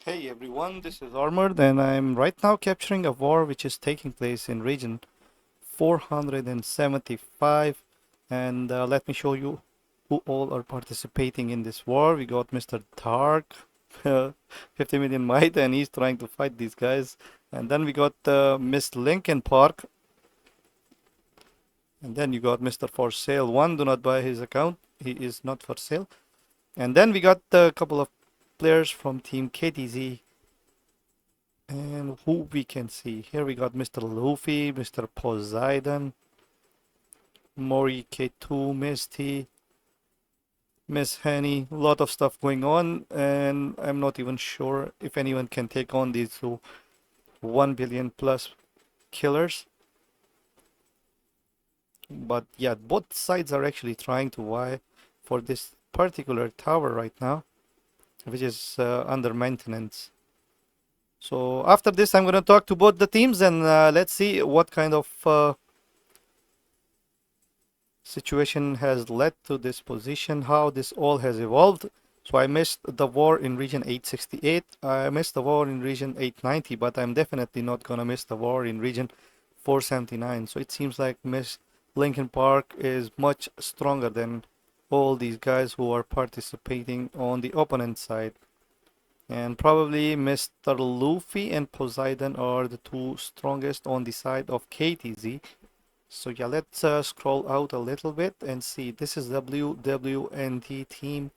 Hey everyone, this is Armored and I'm right now capturing a war which is taking place in region 475 and let me show you who all are participating in this war. We got Mr. Dark, 50 million might, and he's trying to fight these guys. And then we got Miss Lincoln Park, and then you got Mr. For Sale 1. Do not buy his account, he is not for sale. And then we got a couple of players from Team KTZ. And who we can see here, we got Mr. Luffy, Mr. Poseidon, Mori K2, Misty, Miss Henny, a lot of stuff going on, and I'm not even sure if anyone can take on these 1 billion plus killers. But yeah, both sides are actually trying to vie for this particular tower right now, which is under maintenance. So after this, I'm going to talk to both the teams and let's see what kind of situation has led to this position, how this all has evolved. So I missed the war in region 868, I missed the war in region 890, but I'm definitely not gonna miss the war in region 479. So it seems like Miss Lincoln Park is much stronger than all these guys who are participating on the opponent side. And probably Mr. Luffy and Poseidon are the two strongest on the side of KTZ. So yeah, let's scroll out a little bit and see. This is WWNT team.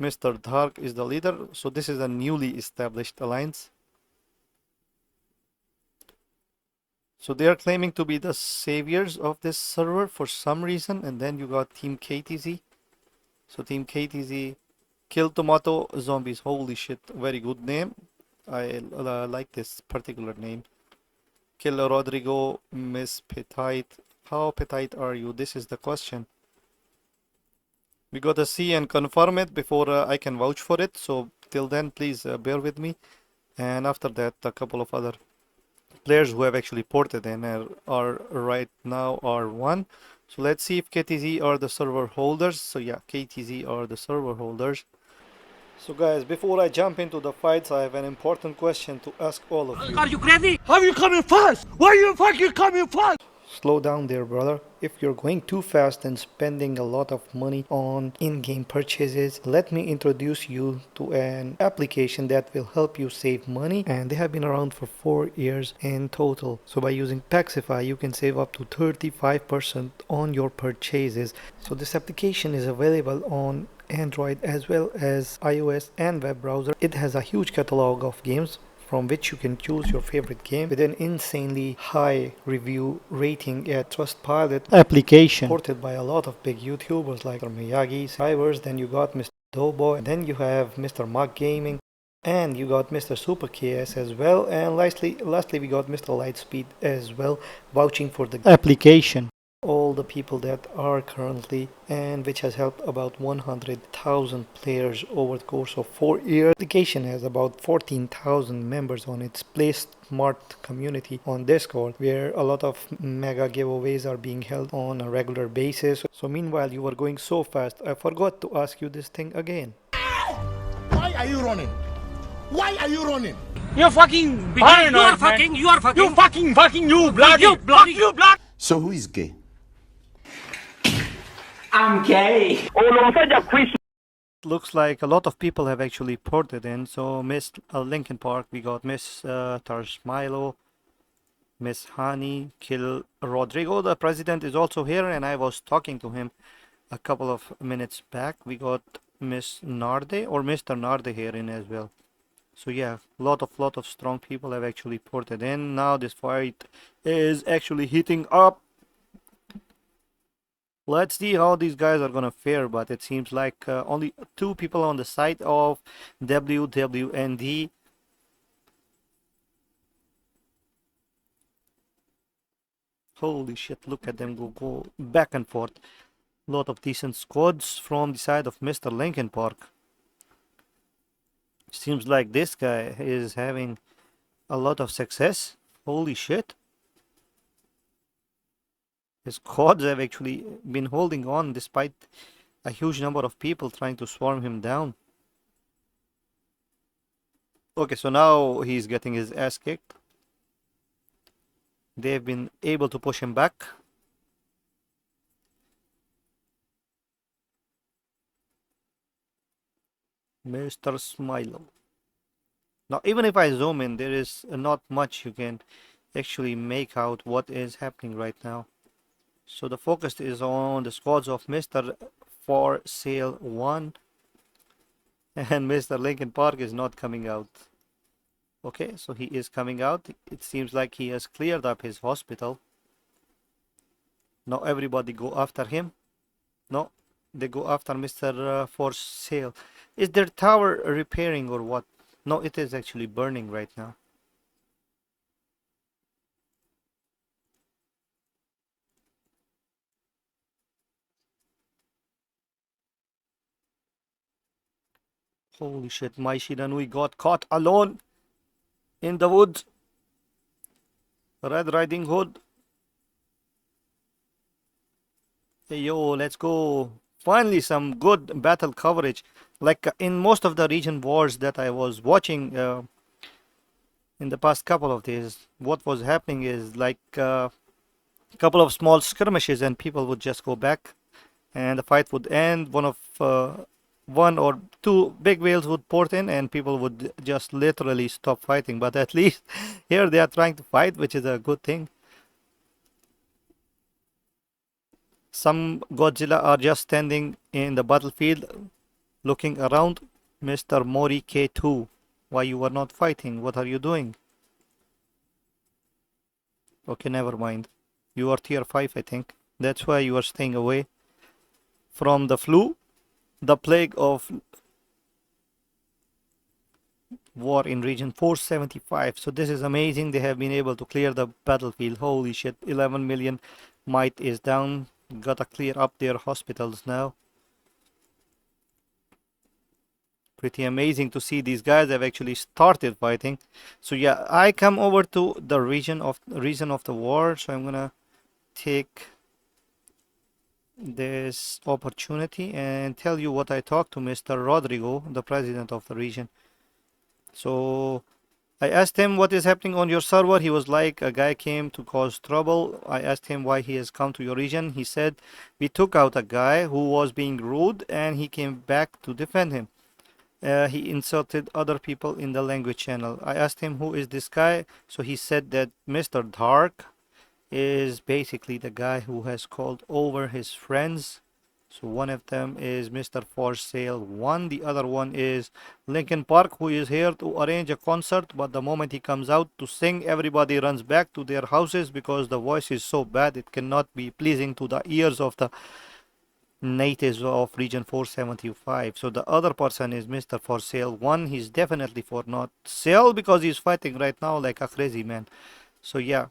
Mr. Dark is the leader. So this is a newly established alliance. So they are claiming to be the saviors of this server for some reason. And then you got Team KTZ. So Team KTZ, Kill Tomato Zombies. Holy shit, very good name. I like this particular name. Kill Rodrigo, Miss Petite. How petite are you? This is the question. We gotta see and confirm it before I can vouch for it. So till then, please bear with me. And after that, a couple of other players who have actually ported in are right now R1. So let's see if KTZ are the server holders. So yeah, KTZ are the server holders. So guys, before I jump into the fights, I have an important question to ask all of you. Are you crazy? How are you coming fast? Why are you fucking coming fast? Slow down there, brother. If you're going too fast and spending a lot of money on in-game purchases, let me introduce you to an application that will help you save money, and they have been around for 4 years in total. So by using Paxify, you can save up to 35% on your purchases. So this application is available on Android as well as iOS and web browser. It has a huge catalog of games from which you can choose your favorite game with an insanely high review rating at Trustpilot application, supported by a lot of big YouTubers like Miyagi, Survivors. Then you got Mr. Doughboy, and then you have Mr. Mug Gaming, and you got Mr. Super KS as well, and lastly we got Mr. Lightspeed as well, vouching for the application. All the people that are currently, and which has helped about 100,000 players over the course of 4 years. The application has about 14,000 members on its Play Smart community on Discord, where a lot of mega giveaways are being held on a regular basis. So meanwhile you were going so fast, I forgot to ask you this thing again. Why are you running? Why are you running? You're fucking paranoid, you are fucking, man. You are fucking. You fucking, you bloody. You bloody. You bloody. So who is gay? I'm gay. Looks like a lot of people have actually ported in. So Miss Lincoln Park, we got Miss Tarshmilo, Miss Hani, Kill Rodrigo. The president is also here, and I was talking to him a couple of minutes back. We got Miss Narde or Mr. Narde here in as well. So yeah, lot of strong people have actually ported in. Now this fight is actually heating up. Let's see how these guys are gonna fare, but it seems like only 2 people on the side of WWND. Holy shit, look at them go back and forth. Lot of decent squads from the side of Mr. Lincoln Park. Seems like this guy is having a lot of success. Holy shit. His squads have actually been holding on despite a huge number of people trying to swarm him down. Okay, so now he's getting his ass kicked. They've been able to push him back. Mr. Smilo. Now, even if I zoom in, there is not much you can actually make out what is happening right now. So the focus is on the squads of Mr. For Sale 1 and Mr. Lincoln Park is not coming out. Okay, so he is coming out. It seems like he has cleared up his hospital. Now everybody go after him. No, they go after Mr. For Sale. Is their tower repairing or what? No, it is actually burning right now. Holy shit, my Shiranui got caught alone in the woods. Red Riding Hood. Hey yo, let's go. Finally, some good battle coverage. Like in most of the region wars that I was watching in the past couple of days, what was happening is like a couple of small skirmishes and people would just go back and the fight would end. One or two big whales would port in and people would just literally stop fighting. But at least here they are trying to fight, which is a good thing. Some Godzilla are just standing in the battlefield looking around. Mr. Mori K2, why you are not fighting? What are you doing? Okay, never mind. You are tier 5, I think. That's why you are staying away from the flu, the plague of war in region 475. So this is amazing. They have been able to clear the battlefield. Holy shit, 11 million might is down. Gotta clear up their hospitals now. Pretty amazing to see these guys have actually started fighting. So yeah, I come over to the region of the war. So I'm gonna take this opportunity and tell you what I talked to Mr. Rodrigo, the president of the region. So I asked him what is happening on your server. He was like, a guy came to cause trouble. I asked him why he has come to your region. He said, we took out a guy who was being rude and he came back to defend him. He insulted other people in the language channel. I asked him who is this guy. So he said that Mr. Dark is basically the guy who has called over his friends. So one of them is Mr. For Sale 1. The other one is Lincoln Park, who is here to arrange a concert. But the moment he comes out to sing, everybody runs back to their houses because the voice is so bad it cannot be pleasing to the ears of the natives of region 475. So the other person is Mr. For Sale 1. He's definitely for not sale because he's fighting right now like a crazy man. So yeah.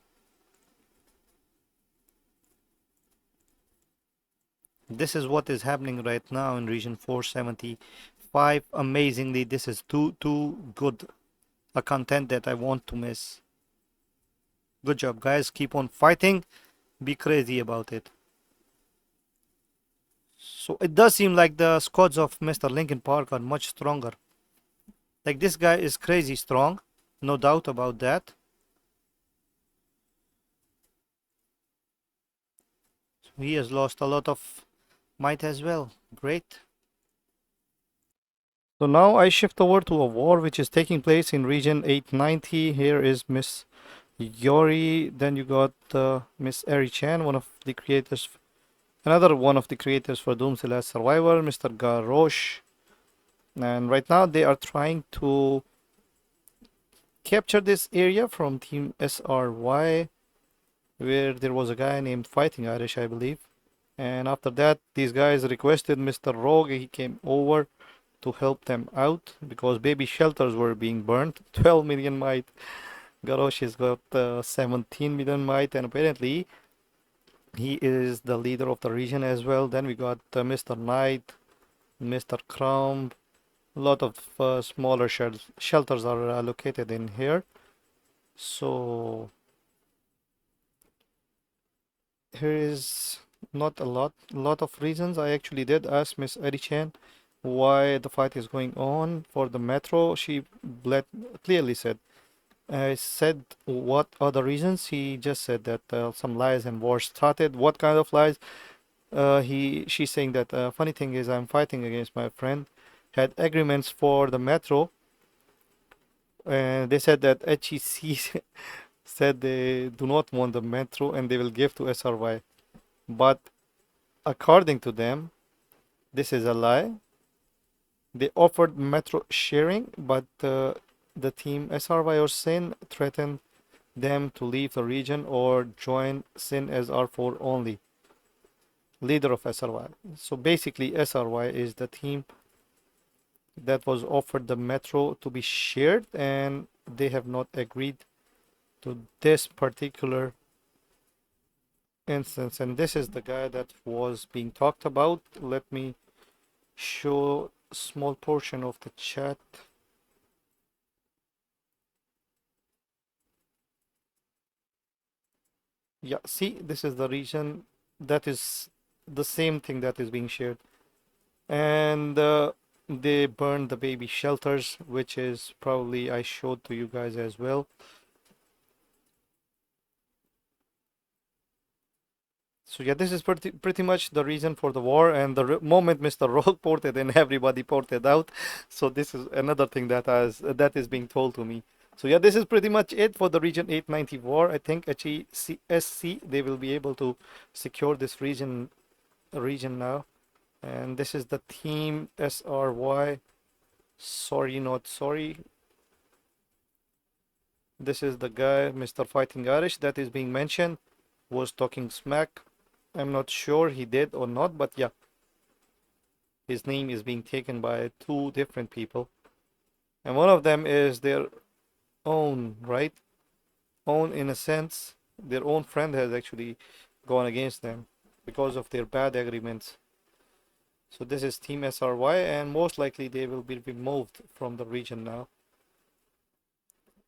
This is what is happening right now in region 475. Amazingly, this is too good a content that I want to miss. Good job, guys. Keep on fighting. Be crazy about it. So it does seem like the squads of Mr. Lincoln Park are much stronger. Like this guy is crazy strong. No doubt about that. So he has lost a lot of might as well. Great. So now I shift over to a war which is taking place in region 890. Here is Miss Yori. Then you got Miss Eri Chan, one of the creators, another one of the creators for Doomsday Last Survivor, Mr. Garrosh. And right now they are trying to capture this area from Team SRY, where there was a guy named Fighting Irish, I believe. And after that, these guys requested Mr. Rogue. He came over to help them out because baby shelters were being burnt. 12 million might. Garrosh has got 17 million might, and apparently he is the leader of the region as well. Then we got Mr. Knight, Mr. Crumb. A lot of smaller shelters are located in here. So here is not a lot of reasons. I actually did ask Miss Eddie Chan why the fight is going on for the metro. She clearly said. I said what are the reasons? He just said that some lies and war started. What kind of lies? She's saying that funny thing is I'm fighting against my friend. Had agreements for the metro, and they said that HEC said they do not want the metro and they will give to SRY. But according to them, this is a lie. They offered metro sharing, but the team SRY or Sin threatened them to leave the region or join Sin as R4 only, leader of SRY. So basically, SRY is the team that was offered the metro to be shared, and they have not agreed to this particular instance. And this is the guy that was being talked about. Let me show a small portion of the chat. Yeah, see, this is the region that is the same thing that is being shared. And they burned the baby shelters, which is probably I showed to you guys as well. So yeah, this is pretty much the reason for the war, and the moment Mr. Roll ported in, everybody ported out. So this is another thing that is being told to me. So yeah, this is pretty much it for the Region 890 war. I think HESC, they will be able to secure this region now. And this is the team SRY. Sorry, not sorry. This is the guy, Mr. Fighting Irish, that is being mentioned, was talking smack. I'm not sure he did or not, but yeah. His name is being taken by two different people. And one of them is their own, right? Own, in a sense. Their own friend has actually gone against them because of their bad agreements. So this is Team SRY, and most likely they will be removed from the region now.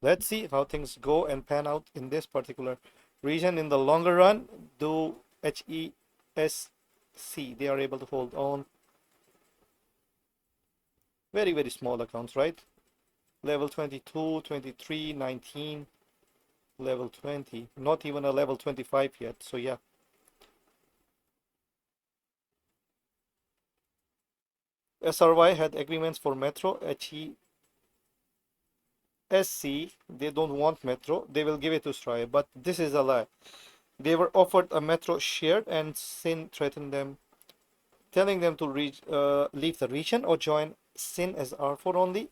Let's see how things go and pan out in this particular region in the longer run. Do HESC, they are able to hold on. Very, very small accounts, right? Level 22, 23, 19, level 20. Not even a level 25 yet, so yeah. SRY had agreements for Metro. HESC, they don't want Metro. They will give it to Straya, but this is a lie. They were offered a Metro shared, and Sin threatened them, telling them to leave the region or join Sin as R4 only.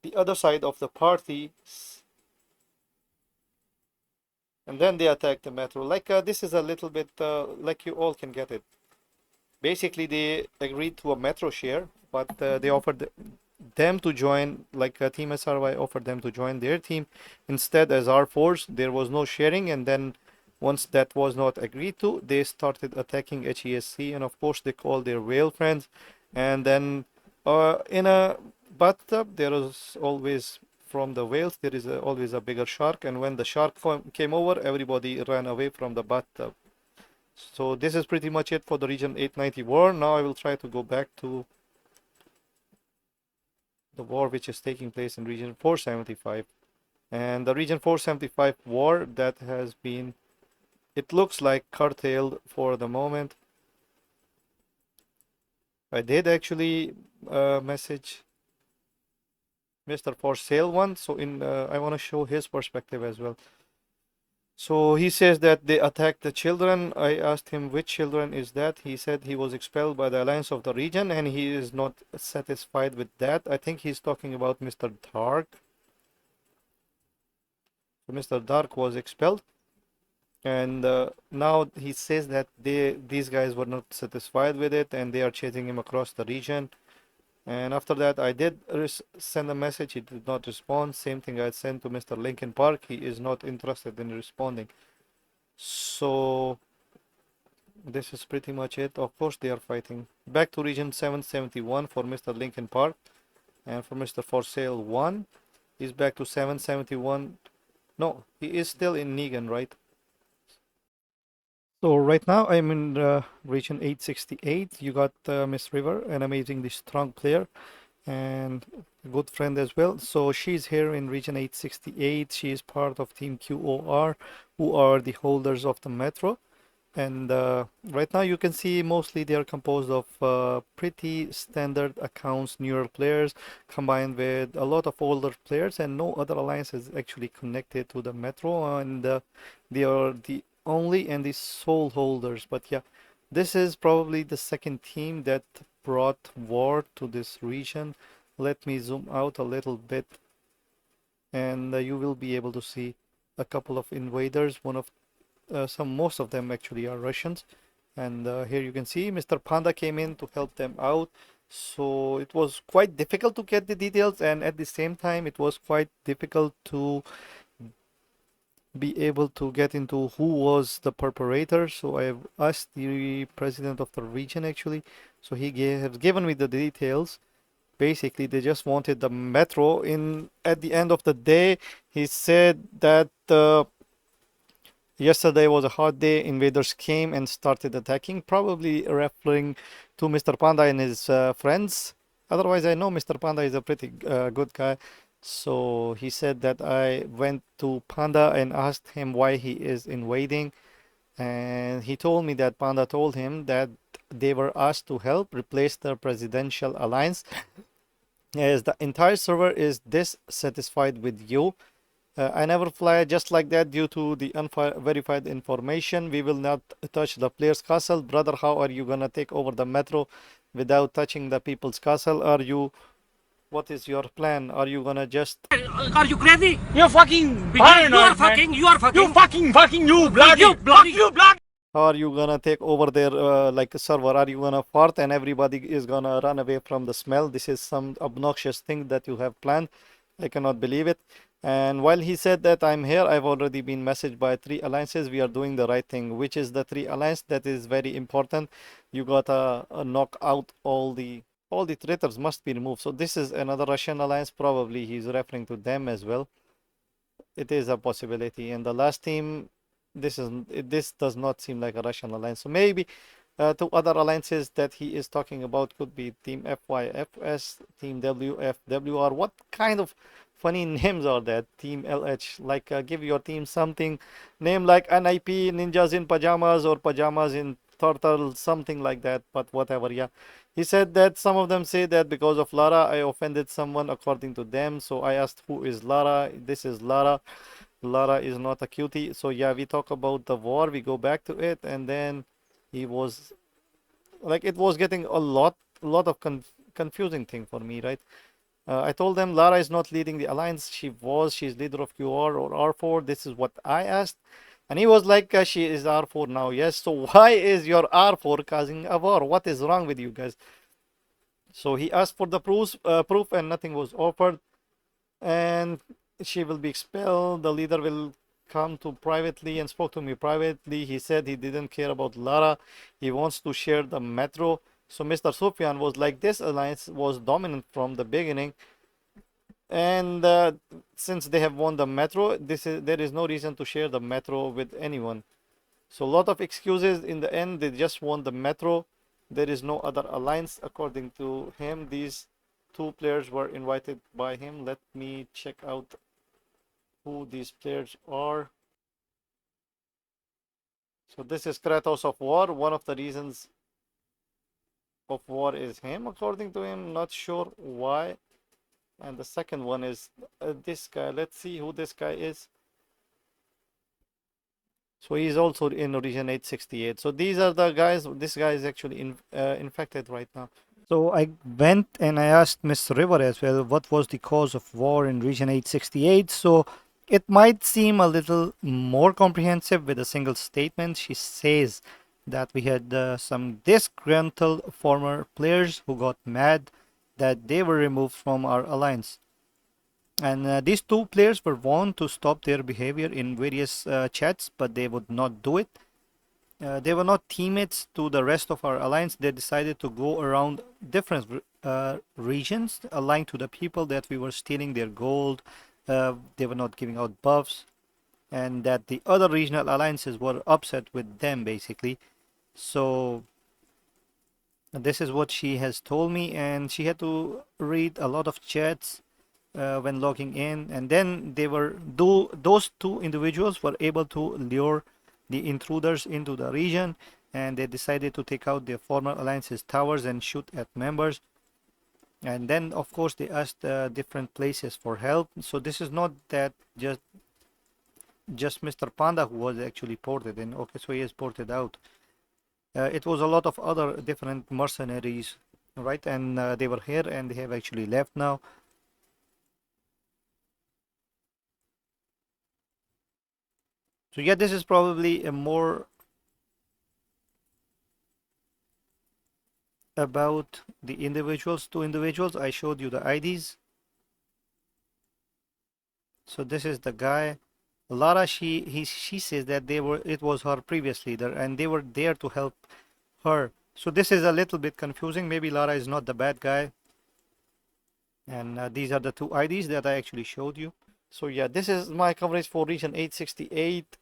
The other side of the party, and then they attacked the Metro. Like this is a little bit like you all can get it. Basically, they agreed to a Metro share, but they offered them to join, like Team SRY offered them to join their team instead as R4s. There was no sharing, and then once that was not agreed to, they started attacking HESC, and of course they called their whale friends. And then in a bathtub, there is always, from the whales, there is always a bigger shark, and when the shark came over, everybody ran away from the bathtub. So this is pretty much it for the Region 890 war. Now I will try to go back to the war which is taking place in Region 475. And the Region 475 war that has been, it looks like, curtailed for the moment. I did actually message Mr. For Sale one, so I want to show his perspective as well. So he says that they attacked the children. I asked him which children is that. He said he was expelled by the alliance of the region, and he is not satisfied with that. I think he's talking about Mr. Dark. So Mr. Dark was expelled, and now he says that these guys were not satisfied with it, and they are chasing him across the region. And after that, I did send a message. He did not respond. Same thing I sent to Mr. Lincoln Park. He is not interested in responding. So this is pretty much it. Of course, they are fighting. Back to Region 771 for Mr. Lincoln Park. And for Mr. For Sale 1, he's back to 771. No, he is still in Negan, right? So right now I'm in region 868. You got Miss River, an amazingly strong player and a good friend as well. So she's here in region 868. She is part of Team QOR, who are the holders of the metro. And right now you can see mostly they are composed of pretty standard accounts, newer players combined with a lot of older players, and no other alliance is actually connected to the metro, and they are the only and the sole holders. But yeah, this is probably the second team that brought war to this region. Let me zoom out a little bit, and you will be able to see a couple of invaders. Most of them actually are Russians, and here you can see Mr. Panda came in to help them out. So it was quite difficult to get the details, and at the same time it was quite difficult to be able to get into who was the perpetrator. So I have asked the president of the region actually, so has given me the details. Basically they just wanted the metro in. At the end of the day, he said that yesterday was a hot day. Invaders came and started attacking, probably referring to Mr. Panda and his friends. Otherwise, I know Mr. Panda is a pretty good guy. So he said that I went to Panda and asked him why he is invading. And he told me that Panda told him that they were asked to help replace their presidential alliance as the entire server is dissatisfied with you. I never fly just like that due to the unverified information. We will not touch the player's castle. Brother, how are you gonna take over the metro without touching the people's castle? What is your plan? Are you gonna just... Are you crazy? You're fucking paranoid, you are fucking, man. You are fucking. You fucking, you bloody. You bloody. You bloody. How are you gonna take over their like a server? Are you gonna fart and everybody is gonna run away from the smell? This is some obnoxious thing that you have planned. I cannot believe it. And while he said that I'm here, I've already been messaged by 3 alliances. We are doing the right thing. Which is the 3 alliance? That is very important. You gotta knock out all the traitors must be removed. So this is another Russian alliance. Probably he's referring to them as well. It is a possibility. And the last team, this does not seem like a Russian alliance. So maybe 2 other alliances that he is talking about could be Team FYFS, Team WFWR. What kind of funny names are that? Team LH. Like give your team something name like NIP, Ninjas in Pajamas, or Pajamas in Turtle, something like that. But whatever, yeah. He said that some of them say that because of Lara, I offended someone according to them. So I asked who is Lara. This is Lara. Lara is not a cutie. So yeah, we talk about the war. We go back to it, and then he was like, it was getting a lot of confusing thing for me, right? I told them Lara is not leading the alliance. She's leader of QR or R4. This is what I asked. And he was like, she is R4 now. Yes, so why is your R4 causing a war? What is wrong with you guys? So he asked for the proof and nothing was offered. And she will be expelled. The leader will come to privately and spoke to me privately. He said he didn't care about Lara. He wants to share the metro. So Mr. Sufyan was like, this alliance was dominant from the beginning. And since they have won the metro, there is no reason to share the metro with anyone. So a lot of excuses. In the end, they just won the metro. There is no other alliance according to him. These 2 players were invited by him. Let me check out who these players are. So this is Kratos of War. One of the reasons of war is him, according to him. Not sure why. And the second one is this guy. Let's see who this guy is. So he's also in region 868. So these are the guys. This guy is actually infected right now. So I went and I asked Miss River as well what was the cause of war in region 868. So it might seem a little more comprehensive with a single statement. She says that we had some disgruntled former players who got mad that they were removed from our alliance. And these 2 players were warned to stop their behavior in various chats, but they would not do it. They were not teammates to the rest of our alliance. They decided to go around different regions, lying to the people that we were stealing their gold. They were not giving out buffs. and that the other regional alliances were upset with them basically. So this is what she has told me, and she had to read a lot of chats when logging in, and then those two individuals were able to lure the intruders into the region, and they decided to take out the former alliance's towers and shoot at members. And then of course they asked different places for help. So this is not that just Mr. Panda who was actually ported in. Okay, so he is ported out. It was a lot of other different mercenaries, right? And they were here and they have actually left now. So yeah, this is probably a more about the individuals, two individuals. I showed you the IDs. So this is the guy. Lara, she says that it was her previous leader and they were there to help her. So this is a little bit confusing. Maybe Lara is not the bad guy. And these are the two IDs that I actually showed you. So yeah, this is my coverage for region 868,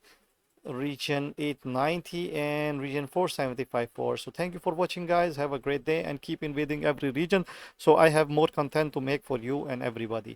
region 890, and region 475-4. So thank you for watching, guys. Have a great day and keep invading every region so I have more content to make for you and everybody.